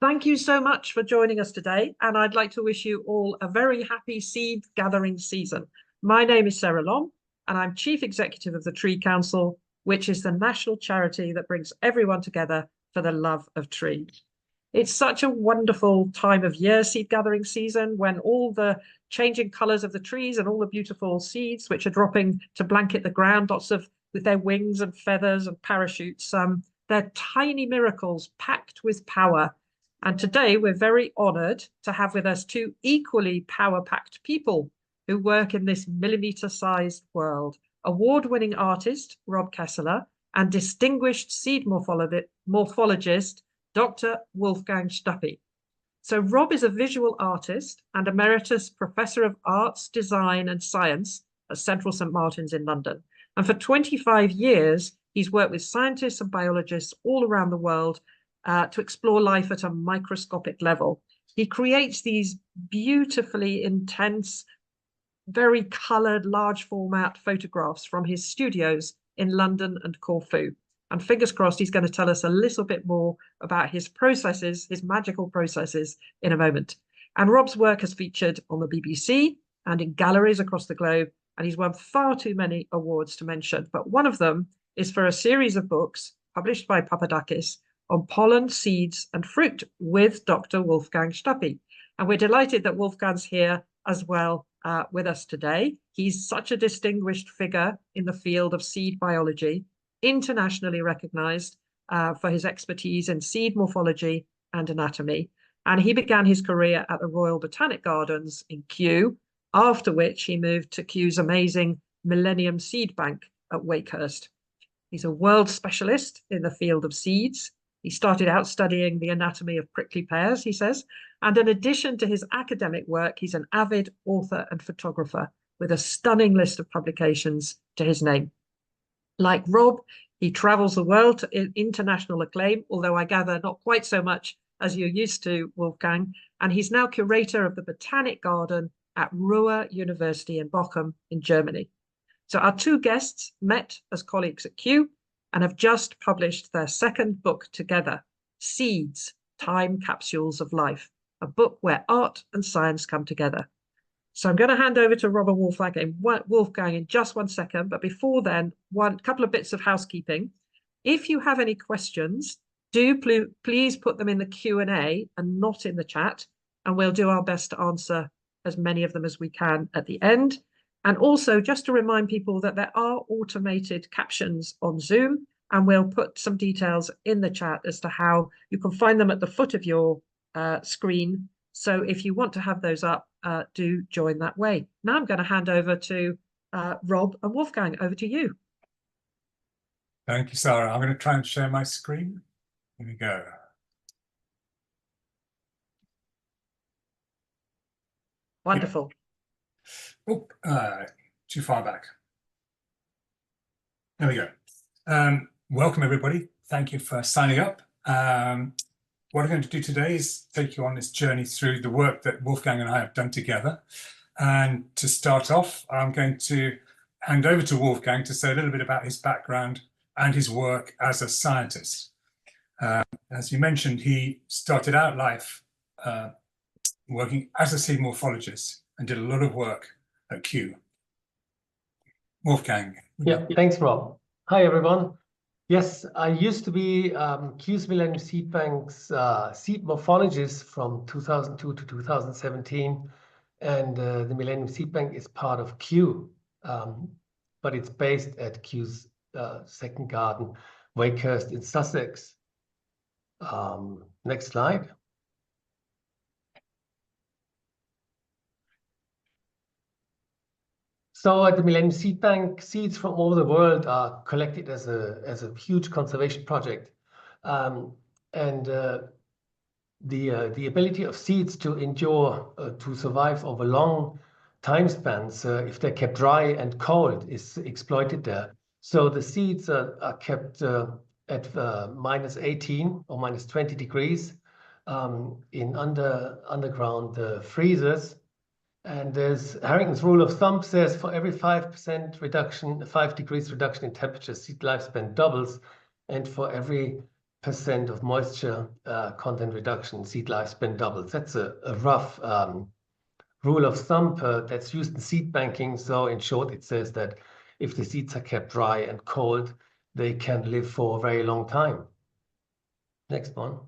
Thank you so much for joining us today, and I'd like to wish you all a very happy seed gathering season. My name is Sarah Long, and I'm Chief Executive of the Tree Council, which is the national charity that brings everyone together for the love of trees. It's such a wonderful time of year, seed gathering season, when all the changing colours of the trees and all the beautiful seeds which are dropping to blanket the ground, lots of with their wings and feathers and parachutes. They're tiny miracles packed with power. And today we're very honoured to have with us two equally power-packed people who work in this millimetre-sized world. Award-winning artist, Rob Kesseler, and distinguished seed morphologist, Dr. Wolfgang Stuppy. So Rob is a visual artist and emeritus professor of arts, design and science at Central St. Martin's in London. And for 25 years, he's worked with scientists and biologists all around the world to explore life at a microscopic level. He creates these beautifully intense, very coloured, large format photographs from his studios in London and Corfu. And fingers crossed, he's going to tell us a little bit more about his processes, his magical processes, in a moment. And Rob's work has featured on the BBC and in galleries across the globe, and he's won far too many awards to mention. But one of them is for a series of books published by Papadakis on pollen, seeds, and fruit with Dr. Wolfgang Stuppy. And we're delighted that Wolfgang's here as well with us today. He's such a distinguished figure in the field of seed biology, internationally recognized for his expertise in seed morphology and anatomy. And he began his career at the Royal Botanic Gardens in Kew, after which he moved to Kew's amazing Millennium Seed Bank at Wakehurst. He's a world specialist in the field of seeds. He started out studying the anatomy of prickly pears, he says, and in addition to his academic work, he's an avid author and photographer with a stunning list of publications to his name. Like Rob, he travels the world to international acclaim, although I gather not quite so much as you're used to, Wolfgang, and he's now curator of the Botanic Garden at Ruhr University in Bochum in Germany. So our two guests met as colleagues at Kew and have just published their second book together, Seeds, Time Capsules of Life, a book where art and science come together. So I'm going to hand over to Robert Wolfgang in just 1 second. But before then, one couple of bits of housekeeping. If you have any questions, do please put them in the Q&A and not in the chat. And we'll do our best to answer as many of them as we can at the end. And also, just to remind people that there are automated captions on Zoom, and we'll put some details in the chat as to how you can find them at the foot of your screen. So if you want to have those up, do join that way. Now I'm going to hand over to Rob and Wolfgang. Over to you. Thank you, Sarah. I'm going to try and share my screen. Here we go. Wonderful. Oh, too far back. There we go. Welcome, everybody. Thank you for signing up. What I'm going to do today is take you on this journey through the work that Wolfgang and I have done together. And to start off, I'm going to hand over to Wolfgang to say a little bit about his background and his work as a scientist. As you mentioned, he started out life working as a seed morphologist and did a lot of work at Kew. Wolfgang. Yeah, thanks, Rob. Hi, everyone. Yes, I used to be Kew's Millennium Seed Bank's seed morphologist from 2002 to 2017. And the Millennium Seed Bank is part of Kew, but it's based at Kew's second garden, Wakehurst in Sussex. Next slide. So at the Millennium Seed Bank, seeds from all over the world are collected as a huge conservation project. The ability of seeds to endure, to survive over long time spans, if they're kept dry and cold, is exploited there. So the seeds are kept at -18 or -20 degrees in underground freezers. And there's Harrington's rule of thumb says for every 5% reduction, 5 degrees reduction in temperature, seed lifespan doubles. And for every of moisture content reduction, seed lifespan doubles. That's a rough rule of thumb that's used in seed banking. So in short, it says that if the seeds are kept dry and cold, they can live for a very long time. Next one.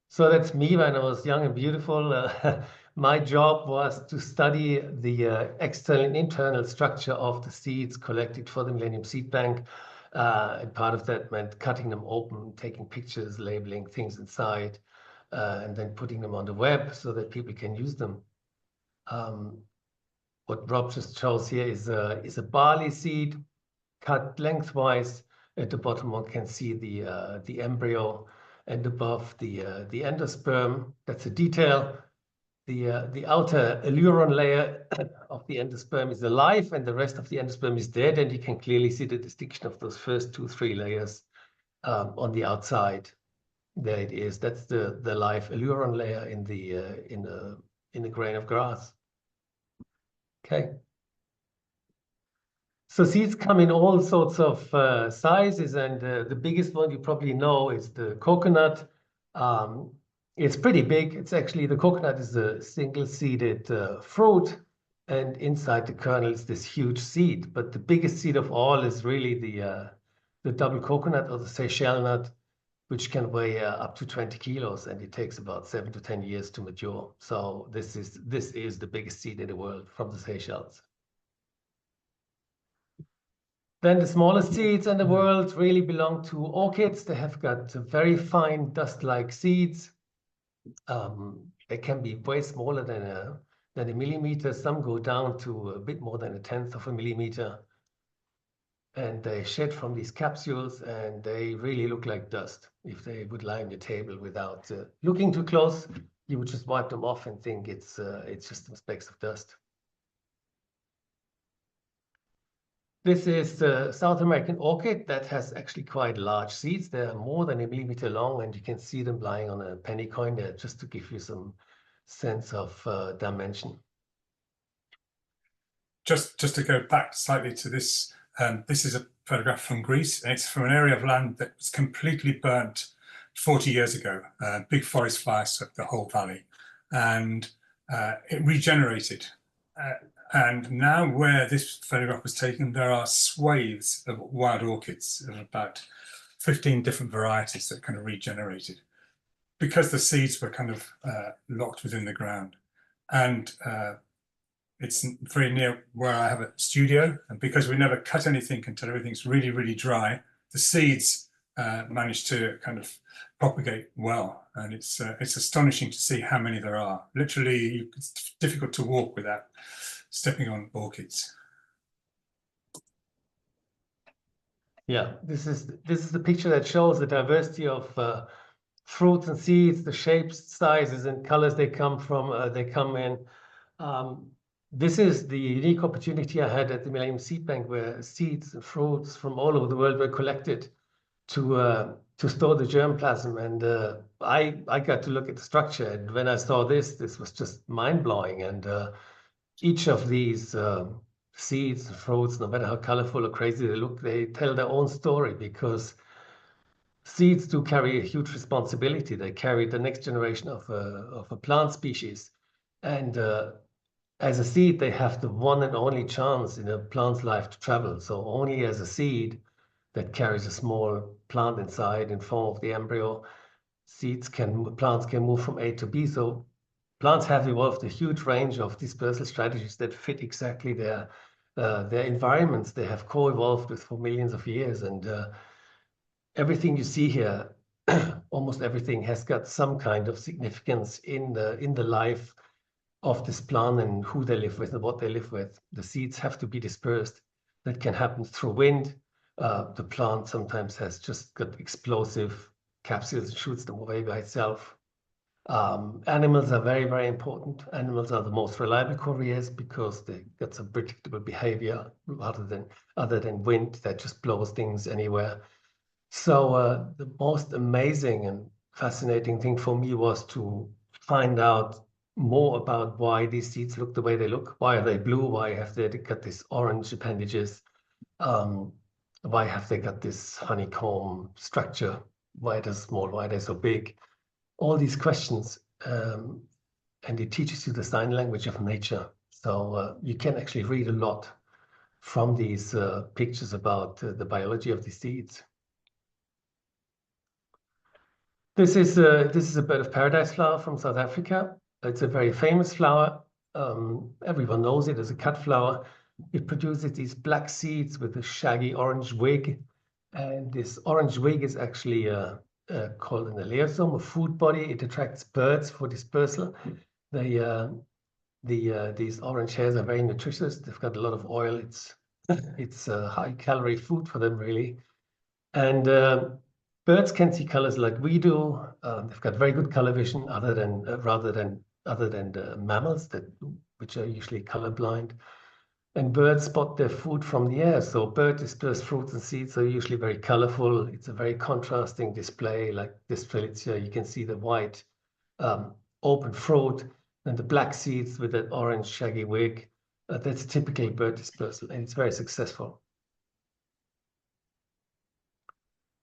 So that's me when I was young and beautiful. My job was to study the external and internal structure of the seeds collected for the Millennium Seed Bank. And part of that meant cutting them open, taking pictures, labeling things inside, and then putting them on the web so that people can use them. What Rob just shows here is a barley seed cut lengthwise. At the bottom, one can see the embryo, and above the endosperm. That's a detail. The outer alluron layer of the endosperm is alive, and the rest of the endosperm is dead. And you can clearly see the distinction of those first 2-3 layers on the outside. There it is. That's the live alluron layer in a grain of grass. Okay. So seeds come in all sorts of sizes, and the biggest one you probably know is the coconut. It's pretty big. It's actually, the coconut is a single-seeded fruit, and inside the kernel is this huge seed. But the biggest seed of all is really the double coconut, or the Seychelles nut, which can weigh up to 20 kilos, and it takes about 7 to 10 years to mature. So this is the biggest seed in the world from the Seychelles. Then the smallest seeds in the world really belong to orchids. They have got very fine dust-like seeds. They can be way smaller than a millimeter. Some go down to a bit more than 1/10 of a millimeter. And they shed from these capsules, and they really look like dust. If they would lie on your table without looking too close, you would just wipe them off and think it's just some specks of dust. This is the South American orchid that has actually quite large seeds. They're more than a millimeter long, and you can see them lying on a penny coin there, just to give you some sense of dimension. Just to go back slightly to this, this is a photograph from Greece, and it's from an area of land that was completely burnt 40 years ago. Big forest fire swept the whole valley, and it regenerated. And now where this photograph was taken, there are swathes of wild orchids of about 15 different varieties that kind of regenerated, because the seeds were kind of locked within the ground. And it's very near where I have a studio, and because we never cut anything until everything's really, really dry, the seeds manage to kind of propagate well. And it's astonishing to see how many there are. Literally, it's difficult to walk without stepping on orchids. Yeah, this is the picture that shows the diversity of fruits and seeds, the shapes, sizes, and colors they come from. They come in. This is the unique opportunity I had at the Millennium Seed Bank, where seeds and fruits from all over the world were collected to store the germplasm. And I got to look at the structure. And when I saw this was just mind-blowing. And each of these seeds and fruits, no matter how colorful or crazy they look, they tell their own story, because seeds do carry a huge responsibility. They carry the next generation of a plant species. And as a seed, they have the one and only chance in a plant's life to travel. So only as a seed that carries a small plant inside in form of the embryo, plants can move from A to B. So plants have evolved a huge range of dispersal strategies that fit exactly their environments. They have co-evolved with for millions of years, and everything you see here, almost everything, has got some kind of significance in the life of this plant and who they live with and what they live with. The seeds have to be dispersed. That can happen through wind. The plant sometimes has just got explosive capsules and shoots them away by itself. Animals are very, very important. Animals are the most reliable couriers because they got some predictable behavior other than wind that just blows things anywhere. So the most amazing and fascinating thing for me was to find out more about why these seeds look the way they look. Why are they blue? Why have they got these orange appendages? Why have they got this honeycomb structure? Why are they small? Why are they so big? All these questions. And it teaches you the sign language of nature. So you can actually read a lot from these pictures about the biology of the seeds. This is a bird of paradise flower from South Africa. It's a very famous flower. Everyone knows it as a cut flower. It produces these black seeds with a shaggy orange wig. And this orange wig is actually called an aleosome, a food body. It attracts birds for dispersal. These orange hairs are very nutritious. They've got a lot of oil. It's high calorie food for them, really. And birds can see colors like we do. They've got very good color vision, other than the mammals which are usually colorblind. And birds spot their food from the air. So bird dispersed fruits and seeds are usually very colorful. It's a very contrasting display, like this Strelitzia. You can see the white open fruit and the black seeds with that orange shaggy wig. That's typically bird dispersal, and it's very successful.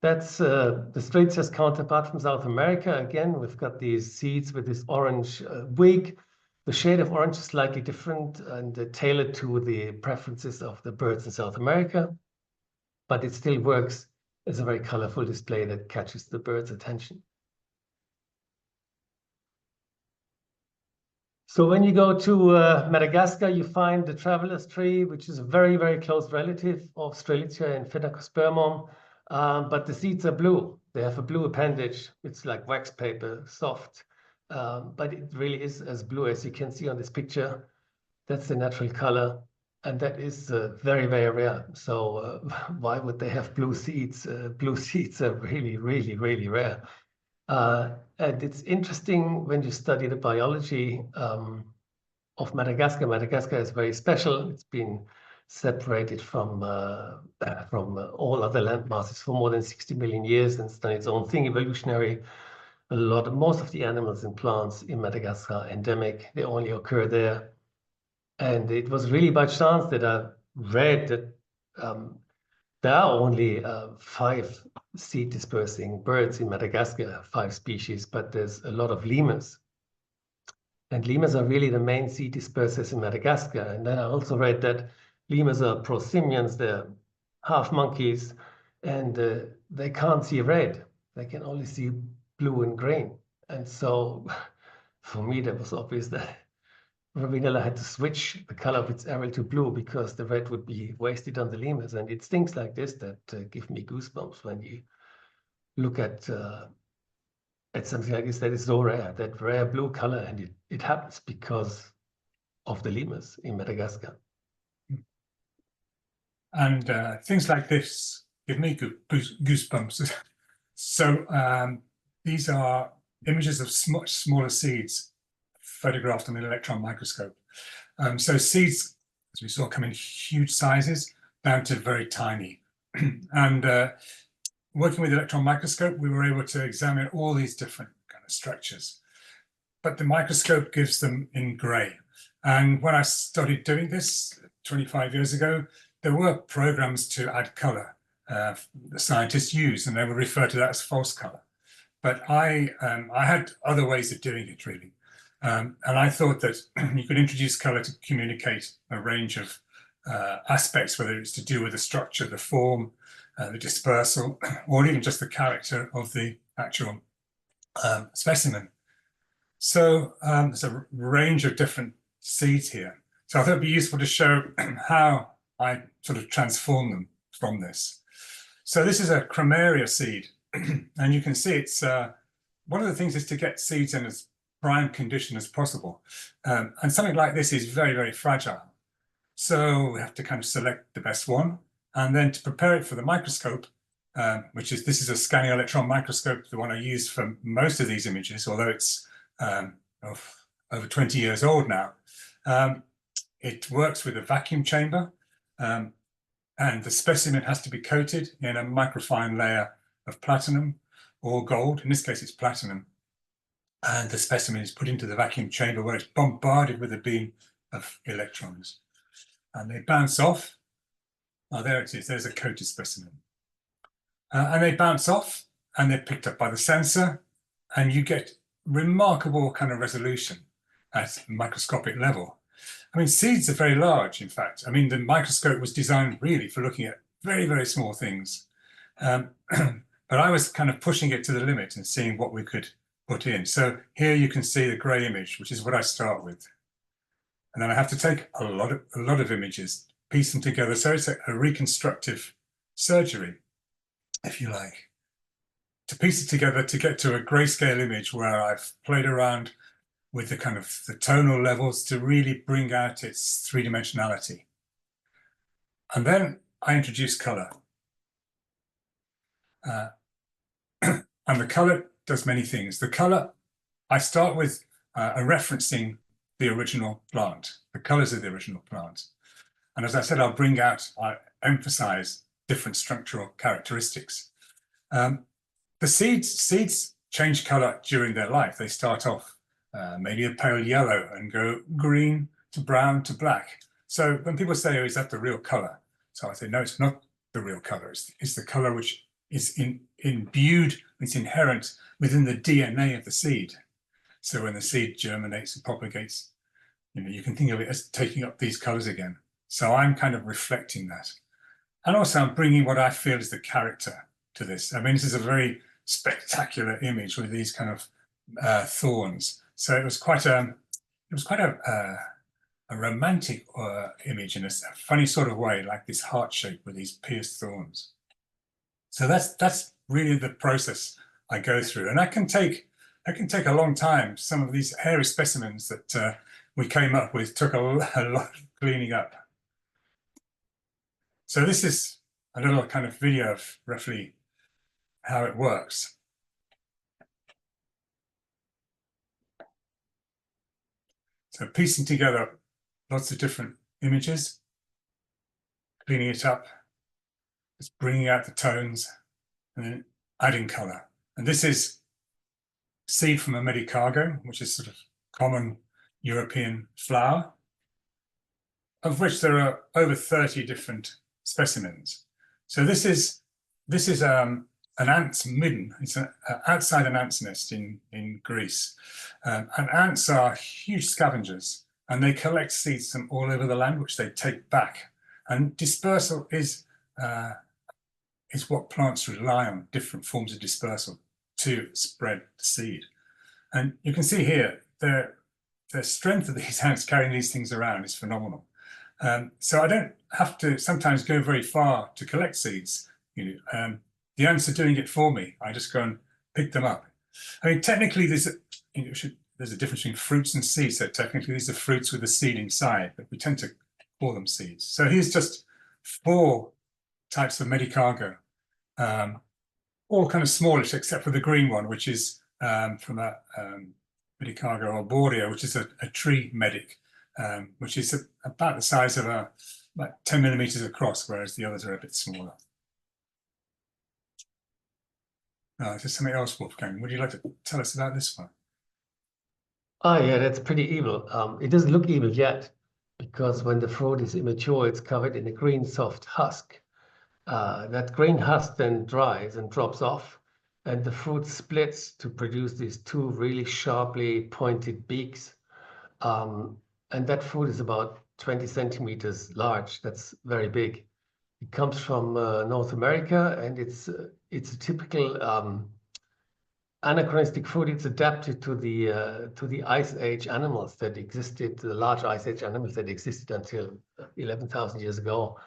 That's the Strelitzia's counterpart from South America. Again, we've got these seeds with this orange wig. The shade of orange is slightly different and tailored to the preferences of the birds in South America, but it still works as a very colorful display that catches the bird's attention. So when you go to Madagascar, you find the traveler's tree, which is a very, very close relative of Strelitzia and Phenacospermum, but the seeds are blue. They have a blue appendage. It's like wax paper, soft. But it really is as blue as you can see on this picture. That's the natural color, and that is very, very rare. So why would they have blue seeds? Blue seeds are really, really, really rare. And it's interesting when you study the biology of Madagascar. Madagascar is very special. It's been separated from all other land masses for more than 60 million years, and it's done its own thing, evolutionary. Most of the animals and plants in Madagascar are endemic. They only occur there. And it was really by chance that I read that there are only 5 seed dispersing birds in Madagascar, 5 species, but there's a lot of lemurs. And lemurs are really the main seed dispersers in Madagascar. And then I also read that lemurs are prosimians, they're half monkeys, and they can't see red. They can only see blue and green. And so for me, that was obvious that Ravinella had to switch the color of its arrow to blue because the red would be wasted on the lemurs. And it's things like this that give me goosebumps when you look at something like this that is so rare, that rare blue color, and it happens because of the lemurs in Madagascar. And things like this give me goosebumps. So these are images of much smaller seeds photographed on an electron microscope. So seeds, as we saw, come in huge sizes down to very tiny. And working with the electron microscope, we were able to examine all these different kind of structures. But the microscope gives them in grey. And when I started doing this 25 years ago, there were programs to add colour the scientists use, and they would refer to that as false colour. But I had other ways of doing it, really. And I thought that you could introduce colour to communicate a range of aspects, whether it's to do with the structure, the form, the dispersal, or even just the character of the actual specimen. So there's a range of different seeds here. So I thought it'd be useful to show how I sort of transform them from this. So this is a Chromaria seed, and you can see it's one of the things is to get seeds in as prime condition as possible. And something like this is very, very fragile. So we have to kind of select the best one. And then to prepare it for the microscope, this is a scanning electron microscope, the one I use for most of these images, although it's over 20 years old now. It works with a vacuum chamber, and the specimen has to be coated in a microfine layer of platinum or gold. In this case, it's platinum. And the specimen is put into the vacuum chamber where it's bombarded with a beam of electrons. And they bounce off Oh, there it is. There's a coated specimen. And they bounce off and they're picked up by the sensor, and you get remarkable kind of resolution at microscopic level. I mean, seeds are very large, in fact. I mean, the microscope was designed really for looking at very, very small things. But I was kind of pushing it to the limit and seeing what we could put in. So here you can see the gray image, which is what I start with. And then I have to take a lot of images, piece them together. So it's a reconstructive surgery, if you like, to piece it together to get to a grayscale image where I've played around with the kind of the tonal levels to really bring out its three-dimensionality. And then I introduce color. And the color does many things. The color, I start with referencing the original plant, the colors of the original plant. And as I said, I emphasize different structural characteristics. The seeds change color during their life. They start off maybe a pale yellow and go green to brown to black. So when people say, oh, is that the real color? So I say, no, it's not the real color. It's the color which is imbued, it's inherent within the DNA of the seed. So when the seed germinates and propagates, you can think of it as taking up these colors again. So I'm kind of reflecting that. And also I'm bringing what I feel is the character to this. I mean, this is a very spectacular image with these kind of thorns. So it was quite a romantic image in a funny sort of way, like this heart shape with these pierced thorns. So that's really the process I go through, and that can take a long time. Some of these hairy specimens that we came up with took a lot of cleaning up. So this is a little kind of video of roughly how it works. So piecing together lots of different images, cleaning it up, just bringing out the tones, and then adding color. And this is seed from a medicago, which is sort of common European flower, of which there are over 30 different specimens. So this is an ant's midden. It's outside an ant's nest in Greece. And ants are huge scavengers, and they collect seeds from all over the land, which they take back. And dispersal is what plants rely on, different forms of dispersal to spread the seed. And you can see here, the strength of these ants carrying these things around is phenomenal. So I don't have to sometimes go very far to collect seeds. The ants are doing it for me. I just go and pick them up. I mean, technically, there's a difference between fruits and seeds. So technically, these are fruits with a seed inside, but we tend to call them seeds. So here's just 4 types of medicago, all kind of smallish, except for the green one, which is from a medicago arborea, which is a tree medic, which is about the size of about 10 millimeters across, whereas the others are a bit smaller. There's something else, Wolfgang. Would you like to tell us about this one? Oh, yeah, that's pretty evil. It doesn't look evil yet, because when the fruit is immature, it's covered in a green soft husk. That green husk then dries and drops off, and the fruit splits to produce these 2 really sharply pointed beaks. And that fruit is about 20 centimeters large. That's very big. It comes from North America, and it's a typical anachronistic fruit. It's adapted to the Ice Age animals that existed, the large Ice Age animals that existed until 11,000 years ago.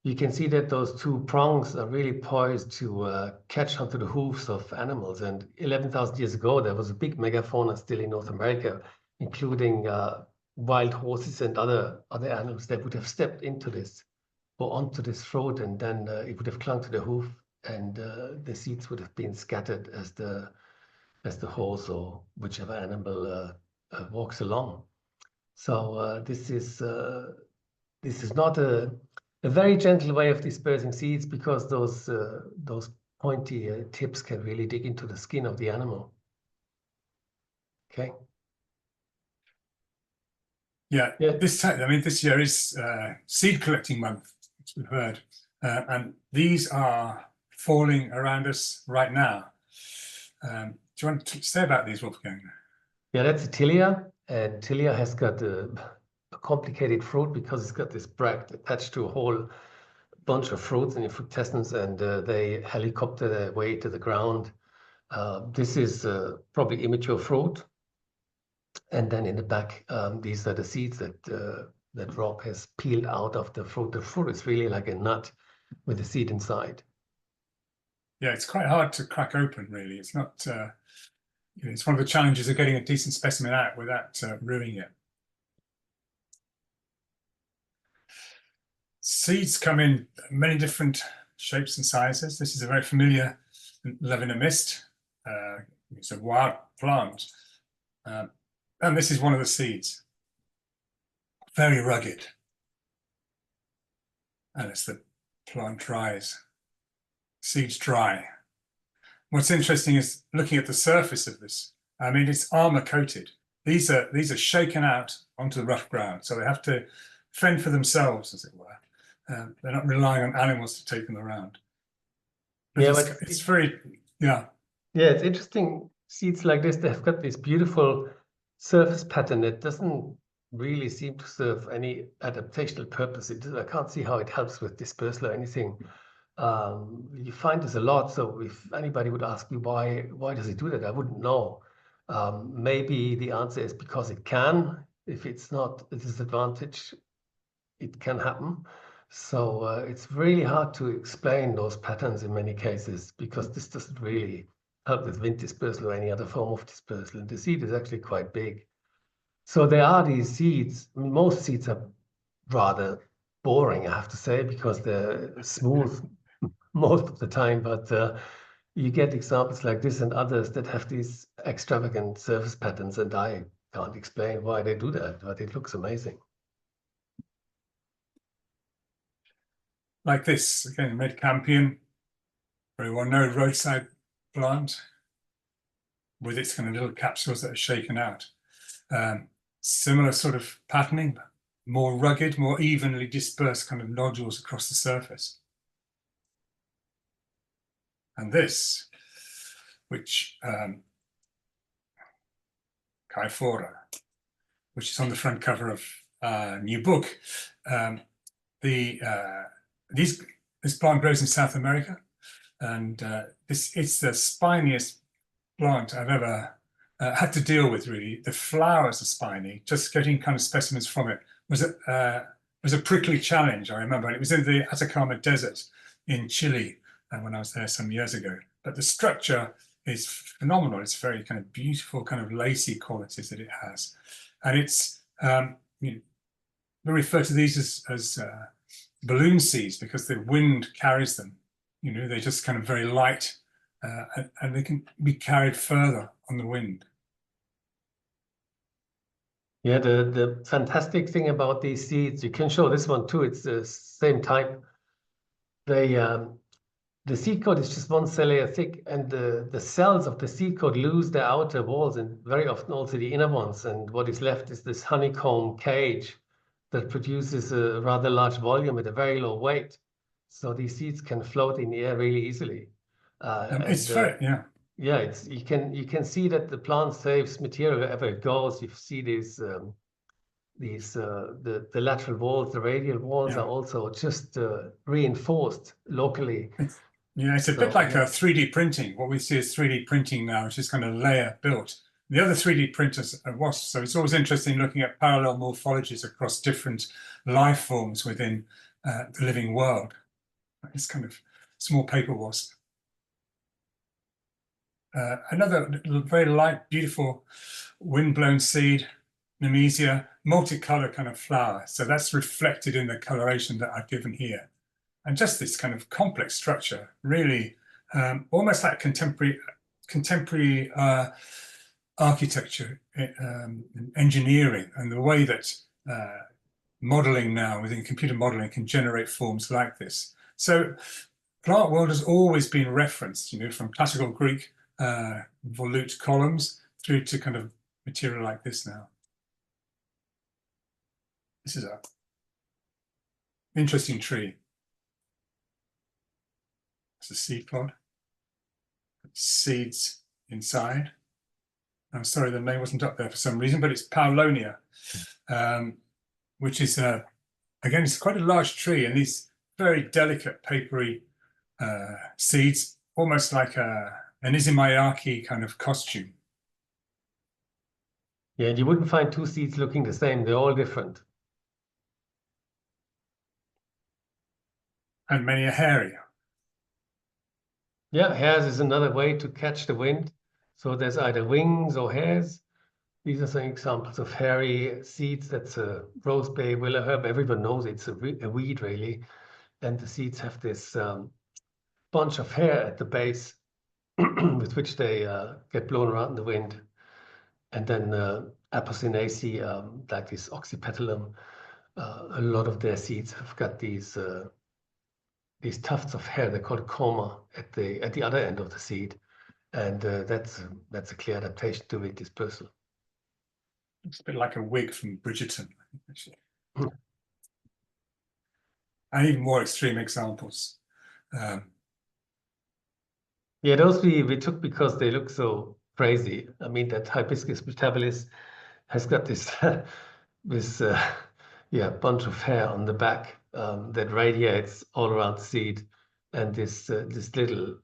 You can see that those 2 prongs are really poised to catch onto the hooves of animals. And 11,000 years ago, there was a big megafauna still in North America, including wild horses and other animals that would have stepped into this or onto this fruit, and then it would have clung to the hoof, and the seeds would have been scattered as the horse or whichever animal walks along. So this is not a very gentle way of dispersing seeds, because those pointy tips can really dig into the skin of the animal. Okay. Yeah. This year is seed collecting month which we've heard. And these are falling around us right now. Do you want to say about these, Wolfgang? Yeah, that's a tilia, and tilia has got a complicated fruit because it's got this bract attached to a whole bunch of fruits in the fructescence, and they helicopter their way to the ground. This is probably immature fruit, and then in the back, these are the seeds that Rob has peeled out of the fruit. The fruit is really like a nut with a seed inside. Yeah, it's quite hard to crack open, really. It's not. It's one of the challenges of getting a decent specimen out without ruining it. Seeds come in many different shapes and sizes. This is a very familiar Lavina mist. It's a wild plant. And this is one of the seeds. Very rugged. And as the plant dries, seeds dry. What's interesting is looking at the surface of this. I mean, it's armor coated. These are shaken out onto the rough ground, so they have to fend for themselves, as it were. They're not relying on animals to take them around. But Yeah, it's very, yeah. Yeah, it's interesting. Seeds like this, they've got this beautiful surface pattern that doesn't really seem to serve any adaptational purpose. I can't see how it helps with dispersal or anything. You find this a lot. So if anybody would ask me why does it do that, I wouldn't know. Maybe the answer is because it can. If it's not a disadvantage, it can happen. So it's really hard to explain those patterns in many cases because this doesn't really help with wind dispersal or any other form of dispersal. And the seed is actually quite big. So there are these seeds. I mean, most seeds are rather boring, I have to say, because they're smooth most of the time. But you get examples like this and others that have these extravagant surface patterns, and I can't explain why they do that, but it looks amazing. Like this, again, red campion, very well-known roadside plant with its kind of little capsules that are shaken out. Similar sort of patterning, more rugged, more evenly dispersed kind of nodules across the surface. And this, which Kaifora, which is on the front cover of a new book. This plant grows in South America, and it's the spiniest plant I've ever had to deal with, really. The flowers are spiny. Just getting kind of specimens from it was a prickly challenge, I remember. And it was in the Atacama Desert in Chile when I was there some years ago. But the structure is phenomenal. It's very kind of beautiful, kind of lacy qualities that it has. And it's, we refer to these as balloon seeds because the wind carries them. They're just kind of very light and they can be carried further on the wind. Yeah, the fantastic thing about these seeds, you can show this one too, it's the same type. The seed coat is just one cell layer thick, and the cells of the seed coat lose their outer walls and very often also the inner ones. And what is left is this honeycomb cage that produces a rather large volume at a very low weight. So these seeds can float in the air really easily. It's very, yeah. Yeah, you can see that the plant saves material wherever it goes. You see the lateral walls, the radial walls are also just reinforced locally. It's a bit like 3D printing. What we see is 3D printing now, which is kind of layer built. The other 3D printers are wasps, so it's always interesting looking at parallel morphologies across different life forms within the living world. It's kind of small paper wasp. Another very light, beautiful wind-blown seed, Nemesia, multicolour kind of flower. So that's reflected in the coloration that I've given here. And just this kind of complex structure, really almost like contemporary architecture, engineering, and the way that modeling now within computer modeling can generate forms like this. So plant world has always been referenced, from classical Greek volute columns through to kind of material like this now. This is an interesting tree. It's a seed pod. Seeds inside. I'm sorry, the name wasn't up there for some reason, but it's Paulonia, which is, again, it's quite a large tree, and these very delicate, papery seeds, almost like an Izumyaki kind of costume. Yeah, and you wouldn't find two seeds looking the same. They're all different. And many are hairy. Yeah, hairs is another way to catch the wind. So there's either wings or hairs. These are some examples of hairy seeds. That's a rose bay willow herb. Everyone knows it's a weed, really. And the seeds have this bunch of hair at the base with which they get blown around in the wind. And then Apocynaceae, like this oxypetalum, a lot of their seeds have got these tufts of hair. They're called coma at the other end of the seed, and that's a clear adaptation to wind dispersal. It's a bit like a wig from Bridgerton, actually. And even more extreme examples. Yeah, those we took because they look so crazy. I mean, that Hibiscus mirabilis has got this this bunch of hair on the back that radiates all around the seed, and this little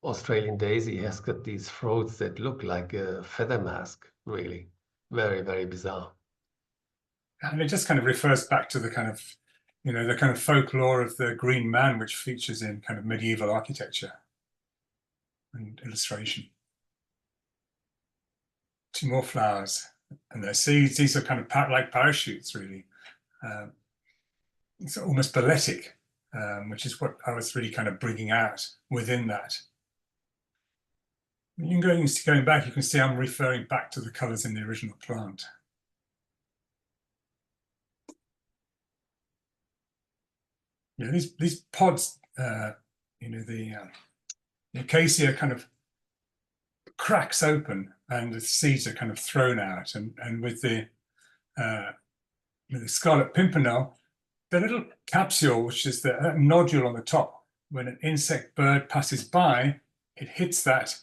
Australian daisy has got these throats that look like a feather mask. Really, very, very bizarre. And it just kind of refers back to the kind of, the kind of folklore of the green man, which features in kind of medieval architecture and illustration. Two more flowers, and their seeds. These are kind of like parachutes, really. It's almost balletic, which is what I was really kind of bringing out within that. You can going back, you can see I'm referring back to the colours in the original plant. Yeah, these pods, the acacia kind of cracks open, and the seeds are kind of thrown out. And with the scarlet pimpernel, the little capsule, which is the nodule on the top, when an insect bird passes by, it hits that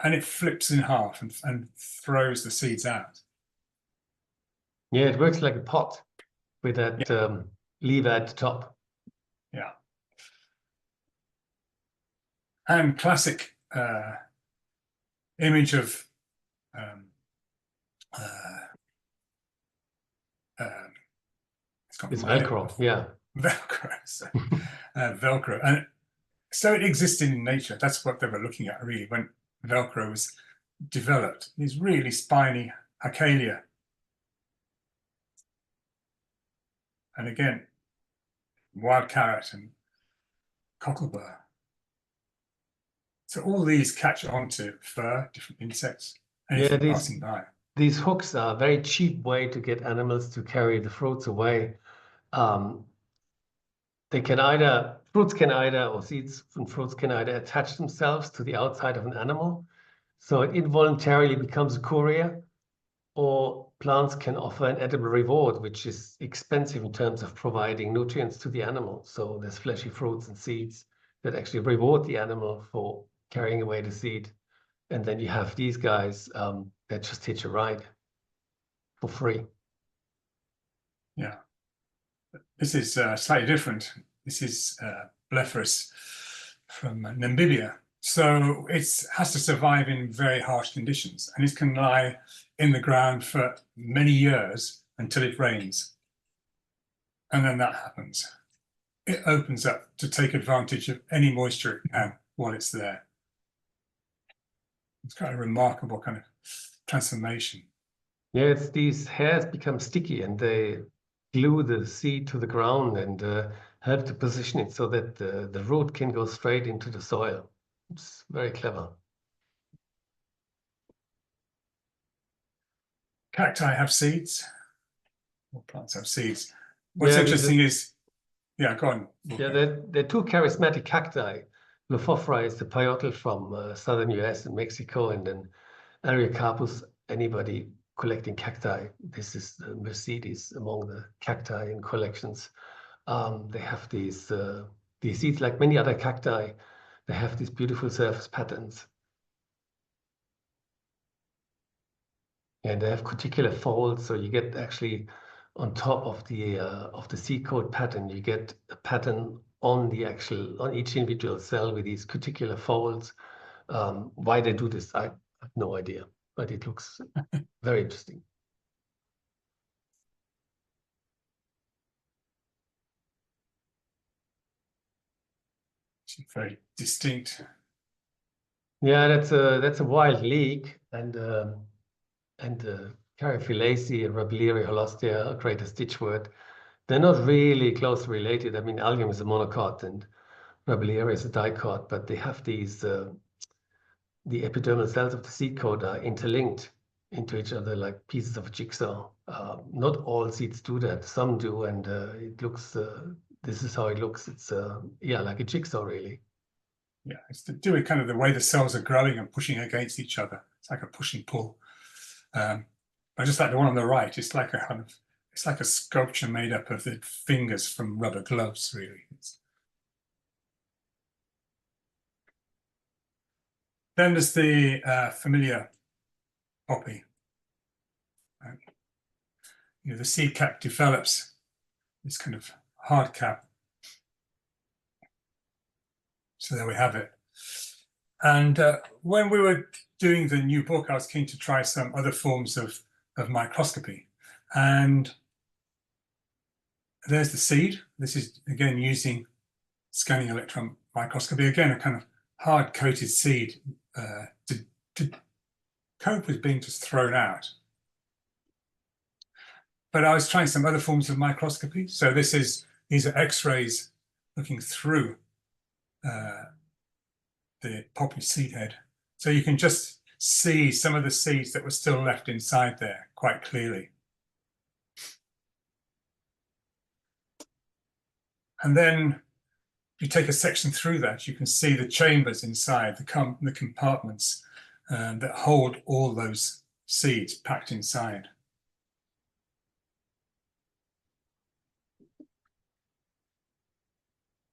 and it flips in half and throws the seeds out. Yeah, it works like a pot with that lever at the top. Yeah. And classic image of it's Velcro, yeah. Velcro, so, Velcro. And so it existed in nature. That's what they were looking at, really, when Velcro was developed. These really spiny Acalia. And again, wild carrot and cocklebur. So all these catch on to fur, different insects, anything passing by. These hooks are a very cheap way to get animals to carry the fruits away. Seeds from fruits can either attach themselves to the outside of an animal, so it involuntarily becomes a courier, or plants can offer an edible reward, which is expensive in terms of providing nutrients to the animal. So there's fleshy fruits and seeds that actually reward the animal for carrying away the seed. And then you have these guys that just hitch a ride for free. Yeah. This is slightly different. This is Blepharis from Namibia. So it has to survive in very harsh conditions, and it can lie in the ground for many years until it rains. And then that happens. It opens up to take advantage of any moisture it can while it's there. It's quite a remarkable kind of transformation. Yeah, it's these hairs become sticky and they glue the seed to the ground and help to position it so that the root can go straight into the soil. It's very clever. Cacti have seeds. All plants have seeds. What's interesting is, go on. Yeah, there are two charismatic cacti. Lophophora is the peyote from southern US and Mexico, and then Areocarpus, anybody collecting cacti. This is the Mercedes among the cacti in collections. They have these seeds, like many other cacti, they have these beautiful surface patterns. And they have cuticular folds, so you get actually on top of the seed coat pattern, you get a pattern on each individual cell with these cuticular folds. Why they do this, I have no idea, but it looks very interesting. Very distinct. Yeah, that's a wild leek, and Caryophyllaceae and Rabilleria holostea, greater stitchwort, they're not really closely related. I mean, Allium is a monocot and Rabilleria is a dicot, but they have these, the epidermal cells of the seed coat are interlinked into each other like pieces of a jigsaw. Not all seeds do that. Some do, and it looks, this is how it looks. It's, yeah, like a jigsaw, really. Yeah, it's to do with kind of the way the cells are growing and pushing against each other. It's like a push and pull. I just like the one on the right. It's like a kind of, it's like a sculpture made up of the fingers from rubber gloves, really. Then there's the familiar poppy. You know, the seed cap develops this kind of hard cap. So there we have it. And when we were doing the new book, I was keen to try some other forms of microscopy. And there's the seed. This is, again, using scanning electron microscopy. Again, a kind of hard-coated seed to cope with being just thrown out. But I was trying some other forms of microscopy. So these are X-rays looking through the poppy seed head. So you can just see some of the seeds that were still left inside there quite clearly. And then you take a section through that, you can see the chambers inside, the compartments that hold all those seeds packed inside.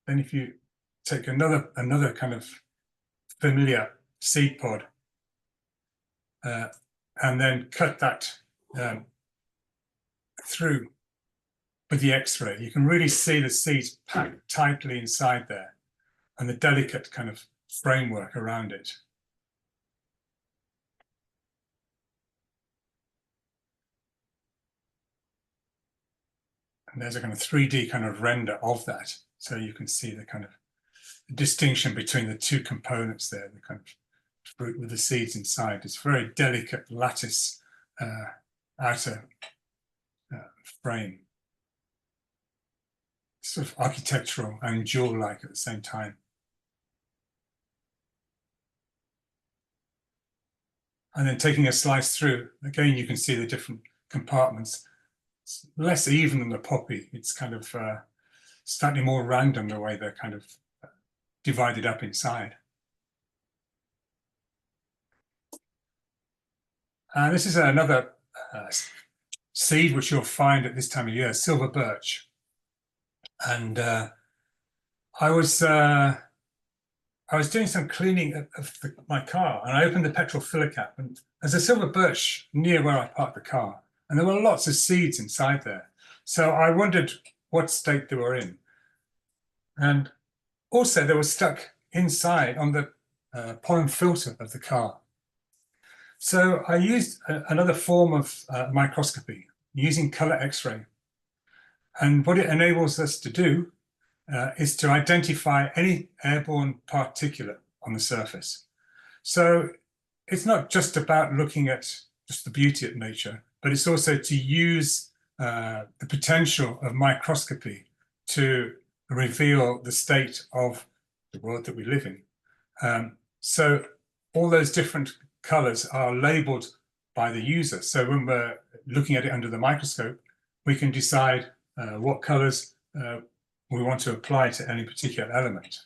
Then if you take another kind of familiar seed pod and then cut that through with the X-ray, you can really see the seeds packed tightly inside there and the delicate kind of framework around it. And there's a kind of 3D kind of render of that. So you can see the kind of distinction between the two components there, the kind of fruit with the seeds inside. It's very delicate lattice outer frame. Sort of architectural and jewel-like at the same time. And then taking a slice through, again, you can see the different compartments. It's less even than the poppy. It's kind of slightly more random the way they're kind of divided up inside. And this is another seed which you'll find at this time of year, silver birch. And I was doing some cleaning of my car, and I opened the petrol filler cap, and there's a silver birch near where I parked the car, and there were lots of seeds inside there. So I wondered what state they were in. And also they were stuck inside on the pollen filter of the car. So I used another form of microscopy using color X-ray. And what it enables us to do is to identify any airborne particulate on the surface. So it's not just about looking at just the beauty of nature, but it's also to use the potential of microscopy to reveal the state of the world that we live in. So all those different colors are labeled by the user. So when we're looking at it under the microscope, we can decide what colors we want to apply to any particular element.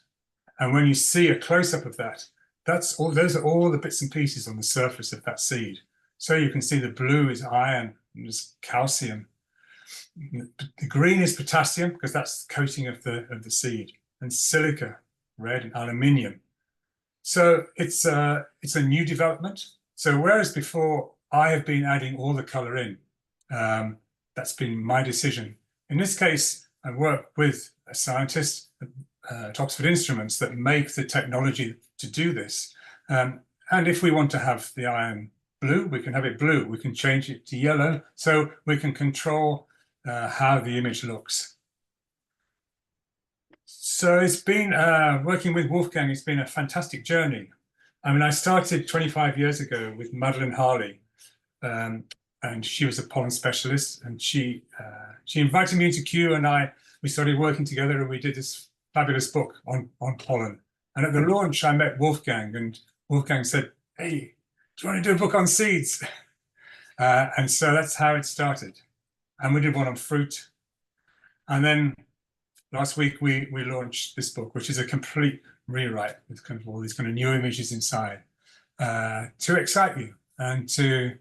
And when you see a close-up of that, those are all the bits and pieces on the surface of that seed. So you can see the blue is iron, and there's calcium. The green is potassium, because that's the coating of the seed, and silica, red, and aluminium. So it's a new development. So whereas before I have been adding all the color in, that's been my decision. In this case, I work with a scientist at Oxford Instruments that make the technology to do this. And if we want to have the iron blue, we can have it blue. We can change it to yellow, so we can control how the image looks. So it's been working with Wolfgang. It's been a fantastic journey. I mean, I started 25 years ago with Madeleine Harley, and she was a pollen specialist, and she invited me into Kew, and we started working together, and we did this fabulous book on pollen. And at the launch, I met Wolfgang, and Wolfgang said, "Hey, do you want to do a book on seeds?" And so that's how it started. And we did one on fruit. And then last week we launched this book, which is a complete rewrite with kind of all these kind of new images inside, to excite you and to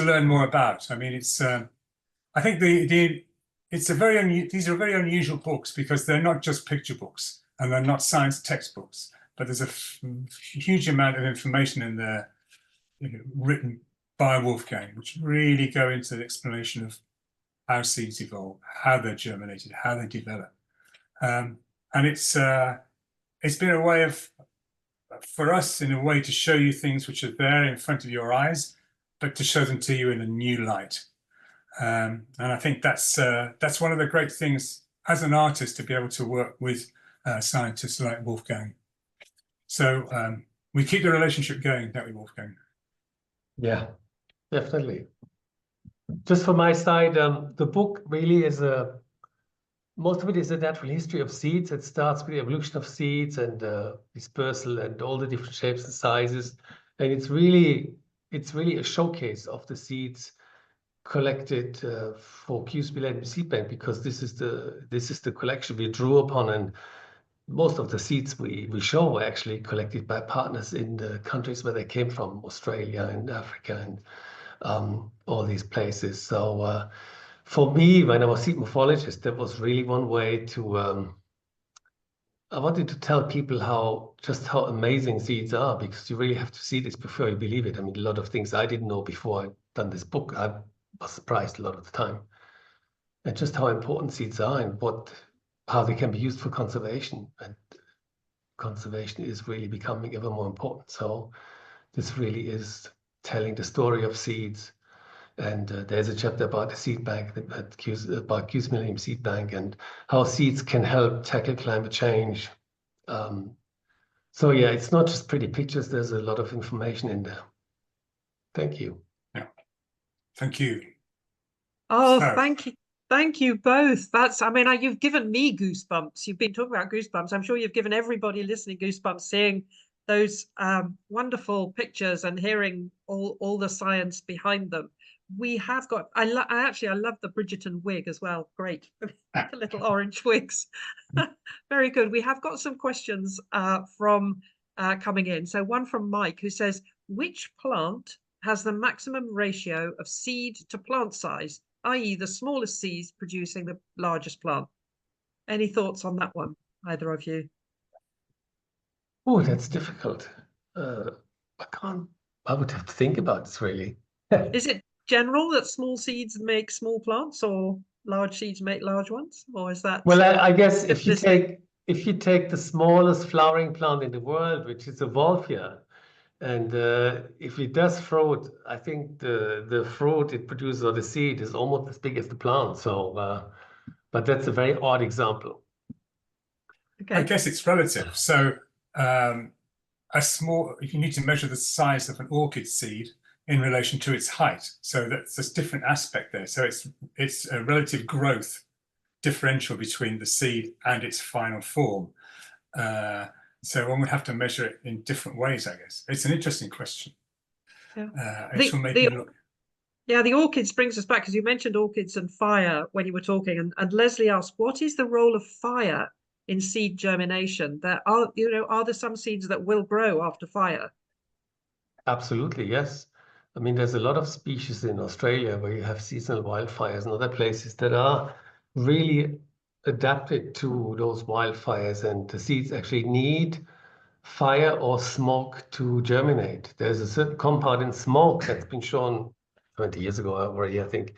learn more about. I mean, it's I think these are very unusual books because they're not just picture books and they're not science textbooks, but there's a huge amount of information in there, written by Wolfgang, which really go into the explanation of how seeds evolve, how they're germinated, how they develop. And it's been a way for us, in a way, to show you things which are there in front of your eyes, but to show them to you in a new light. And I think that's one of the great things as an artist, to be able to work with scientists like Wolfgang. So we keep the relationship going, don't we, Wolfgang? Yeah, definitely. Just from my side, the book really is most of it is a natural history of seeds. It starts with the evolution of seeds and dispersal and all the different shapes and sizes. And it's really a showcase of the seeds collected for Kew's Millennium Seed Bank, because this is the collection we drew upon, and most of the seeds we show were actually collected by partners in the countries where they came from, Australia and Africa and all these places. So for me, when I was seed morphologist, that was really one way to I wanted to tell people just how amazing seeds are, because you really have to see this before you believe it. I mean, a lot of things I didn't know before I'd done this book. I was surprised a lot of the time, and just how important seeds are and how they can be used for conservation. And conservation is really becoming ever more important. So this really is telling the story of seeds. And there's a chapter about the seed bank, about Kew's Millennium Seed Bank, and how seeds can help tackle climate change. So yeah, it's not just pretty pictures. There's a lot of information in there. Thank you. Yeah, thank you. Oh, thank you both. I mean, you've given me goosebumps. You've been talking about goosebumps. I'm sure you've given everybody listening goosebumps, seeing those wonderful pictures and hearing all the science behind them. We have got, I love the Bridgerton wig as well. Great. The little orange wigs. Very good. We have got some questions from coming in. So one from Mike, who says, which plant has the maximum ratio of seed to plant size, i.e. the smallest seeds producing the largest plant? Any thoughts on that one, either of you? Oh, that's difficult. I would have to think about this, really. Is it general that small seeds make small plants, or large seeds make large ones, or is that? Well, I guess if you take the smallest flowering plant in the world, which is a Wolfia, and if it does fruit, I think the fruit it produces, or the seed, is almost as big as the plant. So, but that's a very odd example. Okay. I guess it's relative. So if you need to measure the size of an orchid seed in relation to its height, so that's a different aspect there. So it's a relative growth differential between the seed and its final form. So one would have to measure it in different ways, I guess. It's an interesting question. Yeah. The orchids brings us back, because you mentioned orchids and fire when you were talking, and Leslie asked, what is the role of fire in seed germination? Are there some seeds that will grow after fire? Absolutely, yes. I mean, there's a lot of species in Australia where you have seasonal wildfires and other places that are really adapted to those wildfires, and the seeds actually need fire or smoke to germinate. There's a certain compound in smoke that's been shown 20 years ago already, I think,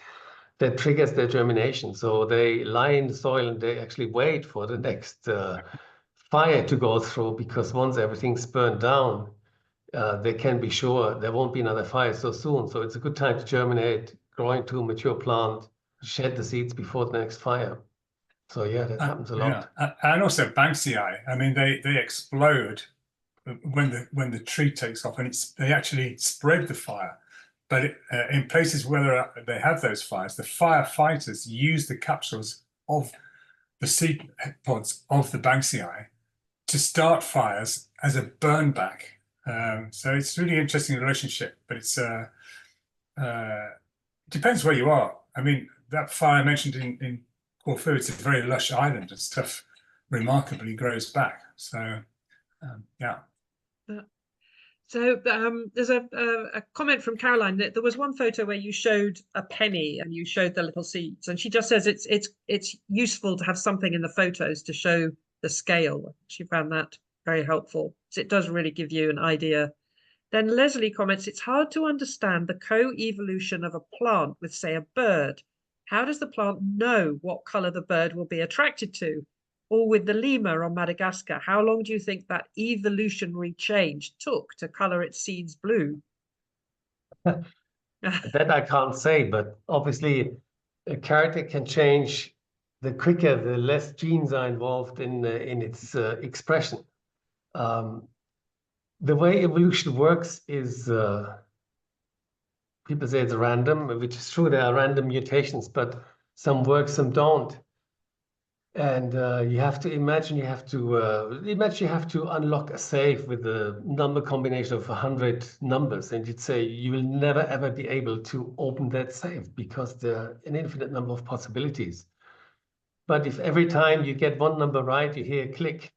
that triggers their germination. So they lie in the soil and they actually wait for the next fire to go through, because once everything's burned down, they can be sure there won't be another fire so soon. So it's a good time to germinate, grow into a mature plant, shed the seeds before the next fire. So yeah, that happens a lot. And also Banksii, I mean, they explode when the tree takes off, and they actually spread the fire. But in places where they have those fires, the firefighters use the capsules of the seed pods of the Banksii to start fires as a burn back. So it's really interesting relationship, but it's depends where you are. I mean, that fire I mentioned in Corfu, it's a very lush island and stuff remarkably grows back. So yeah. So there's a comment from Caroline that there was one photo where you showed a penny and you showed the little seeds, and she just says it's useful to have something in the photos to show the scale. She found that very helpful, so it does really give you an idea. Then Leslie comments, it's hard to understand the co-evolution of a plant with, say, a bird. How does the plant know what color the bird will be attracted to? Or with the lemur on Madagascar, how long do you think that evolutionary change took to color its seeds blue? That I can't say, but obviously a character can change. The quicker, the less genes are involved in its expression. The way evolution works is, people say it's random, which is true. There are random mutations, but some work, some don't. And you have to imagine you have to unlock a safe with a number combination of 100 numbers, and you'd say you will never ever be able to open that safe because there are an infinite number of possibilities. But if every time you get one number right, you hear a click,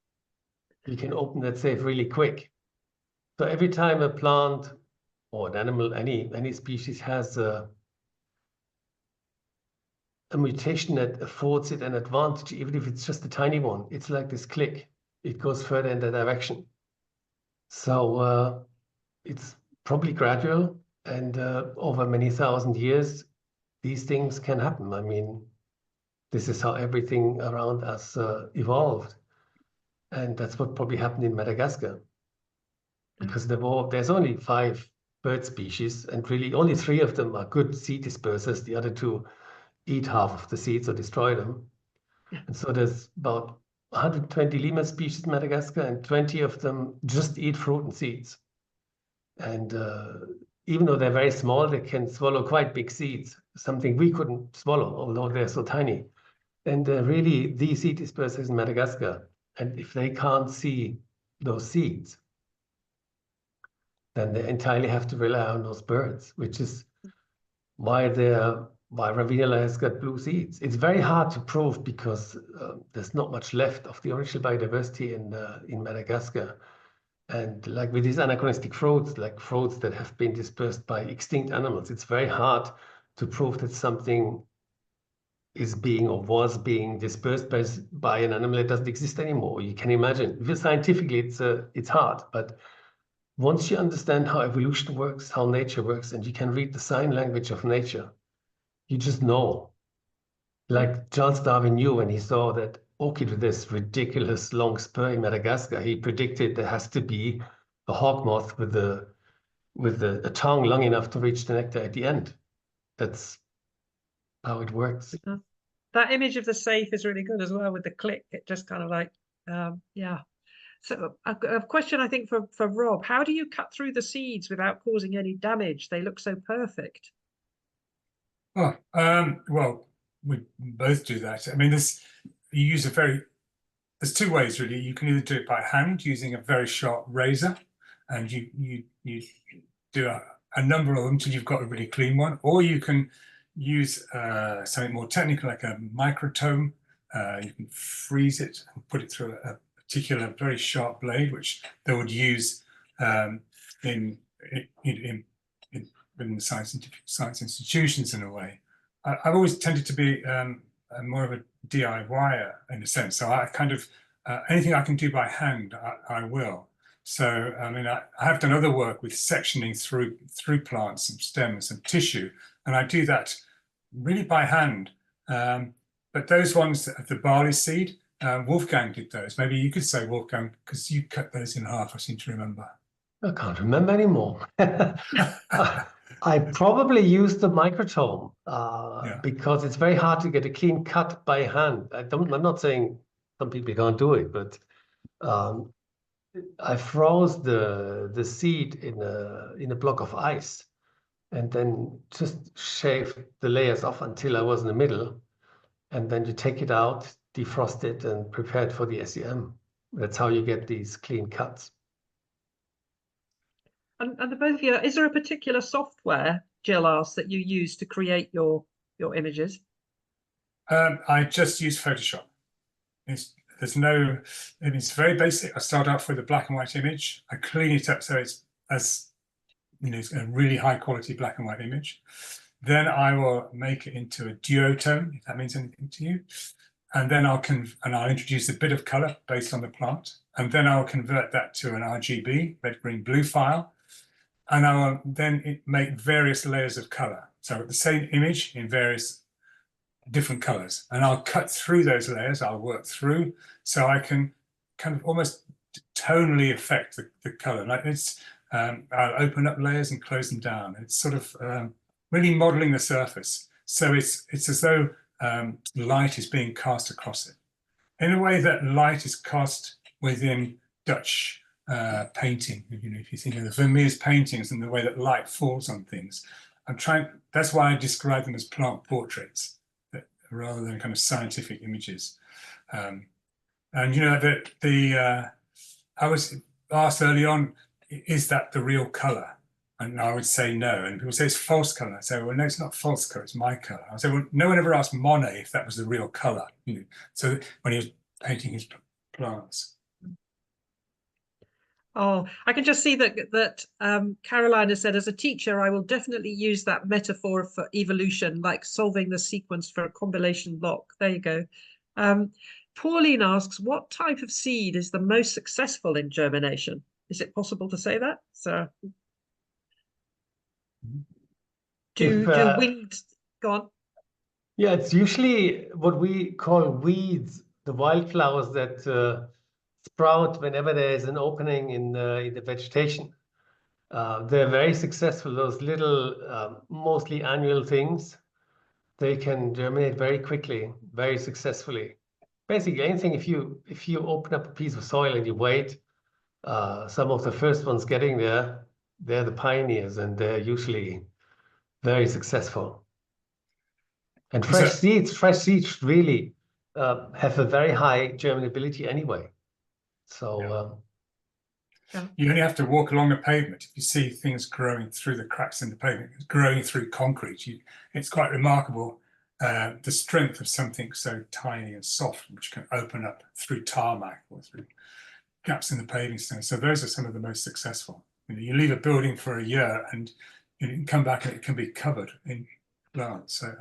you can open that safe really quick. So every time a plant or an animal, any species has a mutation that affords it an advantage, even if it's just a tiny one. It's like this click. It goes further in that direction. So it's probably gradual, and over many thousand years, these things can happen. I mean, this is how everything around us evolved. And that's what probably happened in Madagascar. Because there's only 5 bird species, and really only 3 of them are good seed dispersers. The other 2 eat half of the seeds or destroy them. And so there's about 120 lemur species in Madagascar, and 20 of them just eat fruit and seeds. And even though they're very small, they can swallow quite big seeds, something we couldn't swallow, although they're so tiny. And really, these seed dispersers in Madagascar, and if they can't see those seeds, then they entirely have to rely on those birds, which is why Ravinala has got blue seeds. It's very hard to prove because there's not much left of the original biodiversity in Madagascar. And like with these anachronistic fruits, like fruits that have been dispersed by extinct animals, it's very hard to prove that something is being or was being dispersed by an animal that doesn't exist anymore. You can imagine. Scientifically, it's hard, but once you understand how evolution works, how nature works, and you can read the sign language of nature, you just know. Like Charles Darwin knew when he saw that orchid with this ridiculous long spur in Madagascar, he predicted there has to be a hawk moth with a tongue long enough to reach the nectar at the end. That's how it works. That image of the safe is really good as well with the click. It just kind of like, yeah. So a question I think for Rob, how do you cut through the seeds without causing any damage? They look so perfect. Oh, well, we both do that. I mean, there's 2 ways really. You can either do it by hand using a very sharp razor, and you do a number of them till you've got a really clean one, or you can use something more technical like a microtome. You can freeze it and put it through a particular very sharp blade, which they would use in science institutions in a way. I've always tended to be more of a DIYer in a sense. So I kind of anything I can do by hand, I will. So, I mean, I have done other work with sectioning through plants and stems and tissue, and I do that really by hand. But those ones of the barley seed, Wolfgang did those. Maybe you could say, Wolfgang, because you cut those in half, I seem to remember. I can't remember anymore. I probably used the microtome because it's very hard to get a clean cut by hand. I'm not saying some people can't do it, but I froze the seed in a block of ice and then just shaved the layers off until I was in the middle. And then you take it out, defrost it, and prepare it for the SEM. That's how you get these clean cuts. And the both of you, is there a particular software, Jill asked, that you use to create your images? I just use Photoshop. It's very basic. I start off with a black and white image. I clean it up so it's it's a really high quality black and white image. Then I will make it into a duotone, if that means anything to you. And then I'll introduce a bit of color based on the plant. And then I'll convert that to an RGB, red, green, blue file. And I will then make various layers of color. So the same image in various different colors. And I'll cut through those layers, I'll work through, so I can kind of almost tonally affect the color. Like I'll open up layers and close them down. It's sort of really modeling the surface. So it's as though light is being cast across it. In a way that light is cast within Dutch painting. If you think of the Vermeer's paintings and the way that light falls on things, that's why I describe them as plant portraits, rather than kind of scientific images. And I was asked early on, is that the real color? And I would say no. And people say it's false color. I say, well, no, it's not false color, it's my color. I say, well, no one ever asked Monet if that was the real color. So when he was painting his plants. Oh, I can just see that Caroline has said, as a teacher, I will definitely use that metaphor for evolution, like solving the sequence for a combination block. There you go. Pauline asks, what type of seed is the most successful in germination? Is it possible to say that? So, do winged go on? Yeah, it's usually what we call weeds, the wildflowers that sprout whenever there is an opening in the vegetation. They're very successful. Those little, mostly annual things, they can germinate very quickly, very successfully. Basically, anything, if you open up a piece of soil and you wait, some of the first ones getting there, they're the pioneers, and they're usually very successful. And fresh seeds really have a very high germinability anyway. So you only have to walk along a pavement. If you see things growing through the cracks in the pavement, growing through concrete, it's quite remarkable the strength of something so tiny and soft, which can open up through tarmac or through gaps in the paving stone. So those are some of the most successful. You leave a building for a year and you can come back and it can be covered in plants. So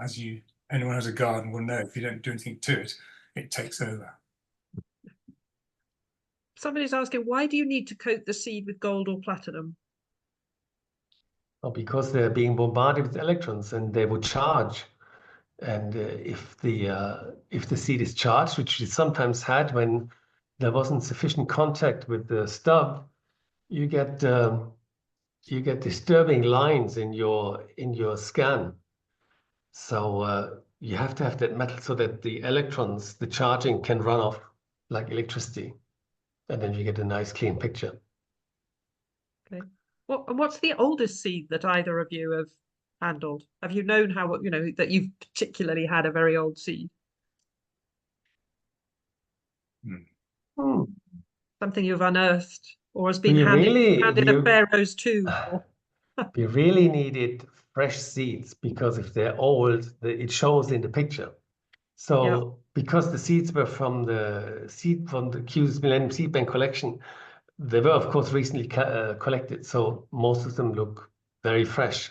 anyone who has a garden will know, if you don't do anything to it, it takes over. Somebody's asking, why do you need to coat the seed with gold or platinum? well, because they're being bombarded with electrons and they would charge. And if the seed is charged, which it sometimes had when there wasn't sufficient contact with the stub, you get disturbing lines in your scan. So you have to have that metal so that the electrons, the charging, can run off like electricity, and then you get a nice clean picture. Okay. What's the oldest seed that either of you have handled? Have you known that you've particularly had a very old seed? Something you've unearthed or has been handed a Pharaoh's tomb? We really needed fresh seeds, because if they're old, it shows in the picture. So because the seeds were from the Kews Millennium Seed Bank collection, they were of course recently collected, so most of them look very fresh.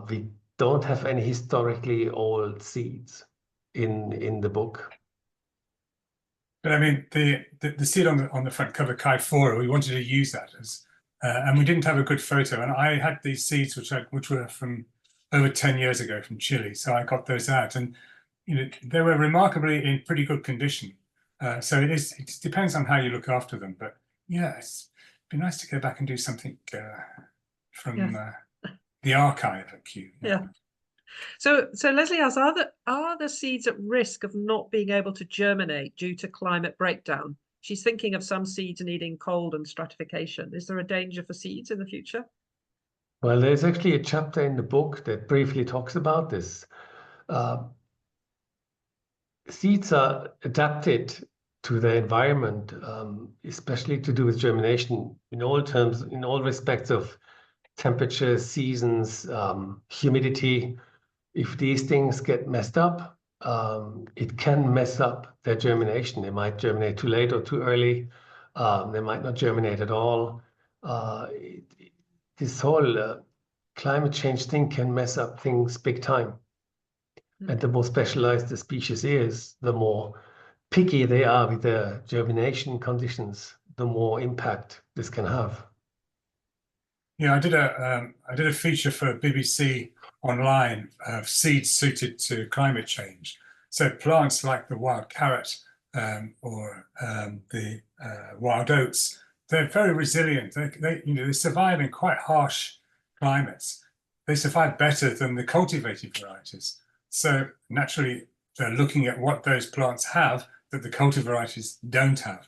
We don't have any historically old seeds in the book. But I mean, the seed on the front cover, Kai Fora, we wanted to use that as, and we didn't have a good photo. And I had these seeds which were from over 10 years ago from Chile, so I got those out, and they were remarkably in pretty good condition. So it depends on how you look after them. But yeah, it'd be nice to go back and do something from the archive at Kew. Yeah. So Leslie asks, are the seeds at risk of not being able to germinate due to climate breakdown? She's thinking of some seeds needing cold and stratification. Is there a danger for seeds in the future? Well, there's actually a chapter in the book that briefly talks about this. Seeds are adapted to their environment, especially to do with germination in all terms, in all respects of temperature, seasons, humidity. If these things get messed up, it can mess up their germination. They might germinate too late or too early. They might not germinate at all. This whole climate change thing can mess up things big time. And the more specialized the species is, the more picky they are with their germination conditions, the more impact this can have. Yeah, I did a feature for BBC Online of seeds suited to climate change. So plants like the wild carrot or the wild oats, they're very resilient. They survive in quite harsh climates. They survive better than the cultivated varieties. So naturally, they're looking at what those plants have that the cultivated varieties don't have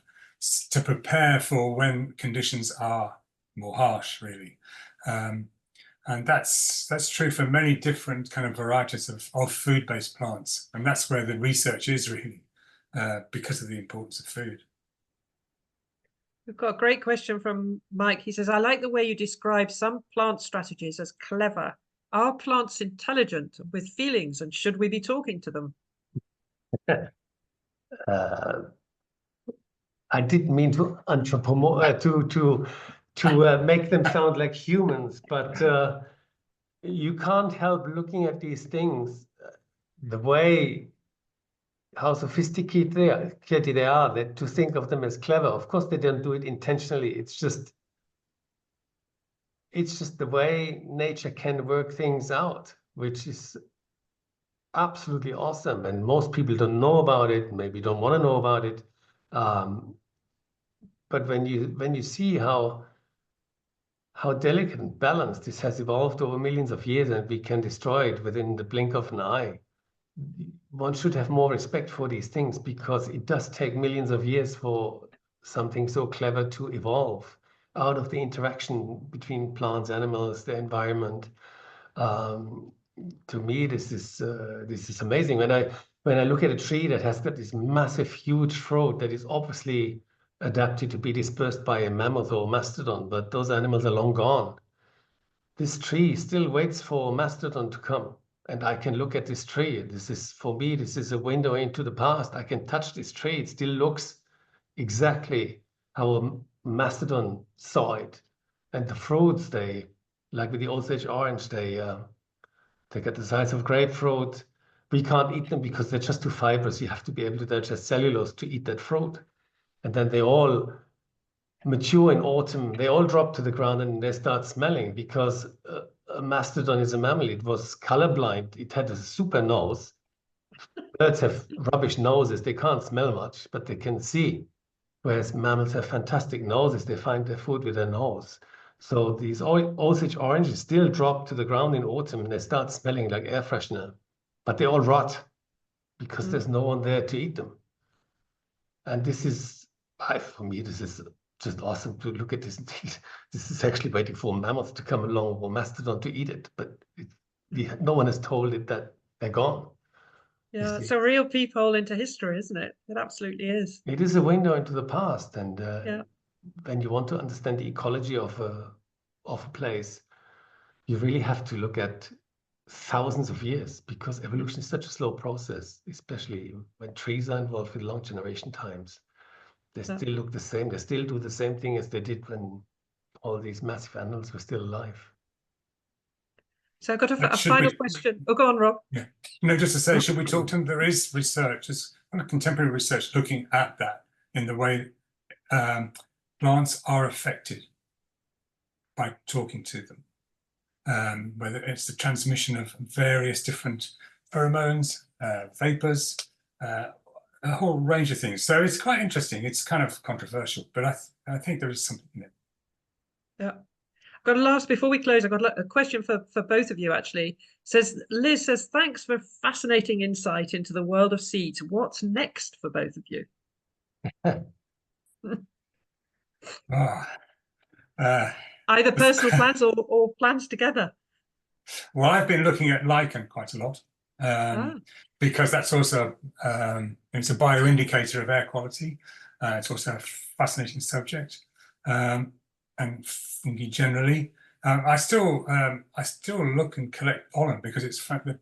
to prepare for when conditions are more harsh, really. And that's true for many different kind of varieties of food-based plants. And that's where the research is really, because of the importance of food. We've got a great question from Mike. He says, I like the way you describe some plant strategies as clever. Are plants intelligent with feelings, and should we be talking to them? I didn't mean to make them sound like humans, but you can't help looking at these things the way how sophisticated they are, that to think of them as clever. Of course, they don't do it intentionally. It's just the way nature can work things out, which is absolutely awesome. And most people don't know about it, maybe don't want to know about it. But when you see how delicate and balanced this has evolved over millions of years, and we can destroy it within the blink of an eye, one should have more respect for these things, because it does take millions of years for something so clever to evolve out of the interaction between plants, animals, the environment. To me, this is amazing. When I look at a tree that has got this massive, huge throat that is obviously adapted to be dispersed by a mammoth or mastodon, but those animals are long gone. This tree still waits for a mastodon to come, and I can look at this tree. For me, this is a window into the past. I can touch this tree. It still looks exactly how a mastodon saw it. And the fruits, like with the Osage orange, they get the size of grapefruit. We can't eat them because they're just too fibrous. You have to be able to digest cellulose to eat that fruit. And then they all mature in autumn. They all drop to the ground and they start smelling, because a mastodon is a mammal. It was colorblind. It had a super nose. Birds have rubbish noses. They can't smell much, but they can see. Whereas mammals have fantastic noses. They find their food with their nose. So these Osage oranges still drop to the ground in autumn and they start smelling like air freshener, but they all rot because there's no one there to eat them. And this is, for me, this is just awesome to look at this. This is actually waiting for mammoths to come along or mastodon to eat it, but no one has told it that they're gone. Yeah, it's a real peephole into history, isn't it? It absolutely is. It is a window into the past, and when you want to understand the ecology of a place, you really have to look at thousands of years, because evolution is such a slow process, especially when trees are involved with long generation times. They still look the same. They still do the same thing as they did when all these massive animals were still alive. So I've got a final question. Oh, go on, Rob. Yeah. No, just to say, should we talk to them? There is research. kind of contemporary research looking at that in the way plants are affected by talking to them, whether it's the transmission of various different pheromones, vapors, a whole range of things. So it's quite interesting. It's kind of controversial, but I think there is something in it. Yeah. Got a last before we close. I've got a question for both of you. Actually, Liz says, "Thanks for fascinating insight into the world of seeds. What's next for both of you?" Either personal plans or plans together. Well, I've been looking at lichen quite a lot because that's also it's a bioindicator of air quality. It's also a fascinating subject, and fungi generally. I still look and collect pollen because it's the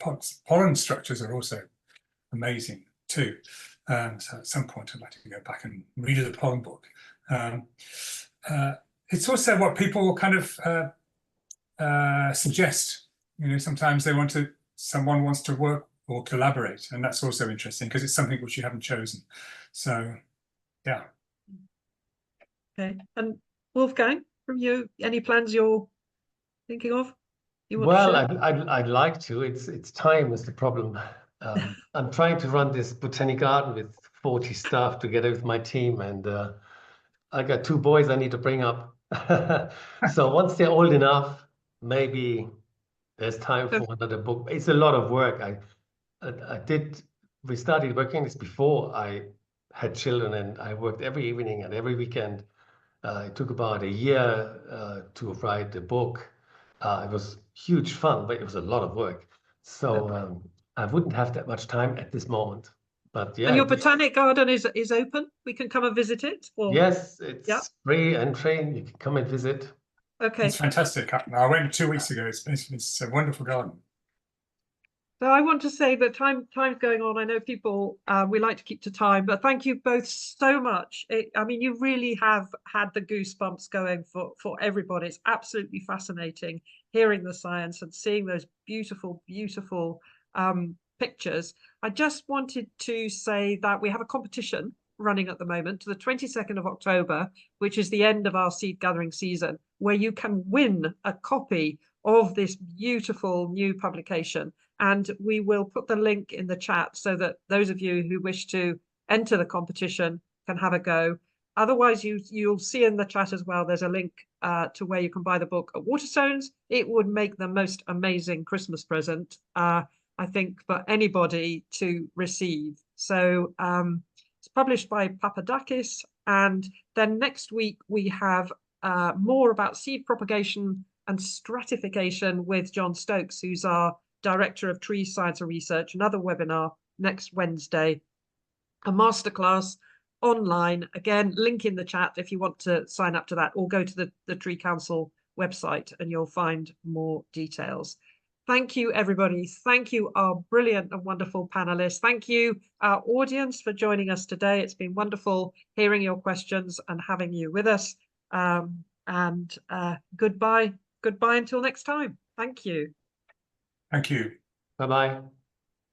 pollen structures are also amazing too. So at some point I'd like to go back and read the pollen book. It's also what people kind of suggest. You know, sometimes someone wants to work or collaborate, and that's also interesting because it's something which you haven't chosen. So, yeah. Okay, and Wolfgang, from you, any plans you're thinking of? Well, I'd like to. It's time is the problem. I'm trying to run this botanic garden with 40 staff together with my team, and I got 2 boys I need to bring up. So once they're old enough, maybe there's time for another book. It's a lot of work. We started working this before I had children, and I worked every evening and every weekend. It took about a year to write the book. It was huge fun, but it was a lot of work. So I wouldn't have that much time at this moment. But yeah. And your botanic garden is open? We can come and visit it? Or... Yes, it's free entry. You can come and visit. Okay. It's fantastic. I went 2 weeks ago. It's a wonderful garden. So I want to say that time's going on. I know people, we like to keep to time, but thank you both so much. I mean, you really have had the goosebumps going for everybody. It's absolutely fascinating hearing the science and seeing those beautiful, beautiful pictures. I just wanted to say that we have a competition running at the moment to the 22nd of October, which is the end of our seed gathering season, where you can win a copy of this beautiful new publication. And we will put the link in the chat so that those of you who wish to enter the competition can have a go. Otherwise, you'll see in the chat as well, there's a link to where you can buy the book at Waterstones. It would make the most amazing Christmas present, I think, for anybody to receive. So it's published by Papadakis. And then next week, we have more about seed propagation and stratification with John Stokes, who's our Director of Tree Science and Research, another webinar next Wednesday, a masterclass online. Again, link in the chat if you want to sign up to that, or go to the Tree Council website and you'll find more details. Thank you, everybody. Thank you, our brilliant and wonderful panelists. Thank you, our audience, for joining us today. It's been wonderful hearing your questions and having you with us. Goodbye until next time. Thank you. Thank you. Bye-bye.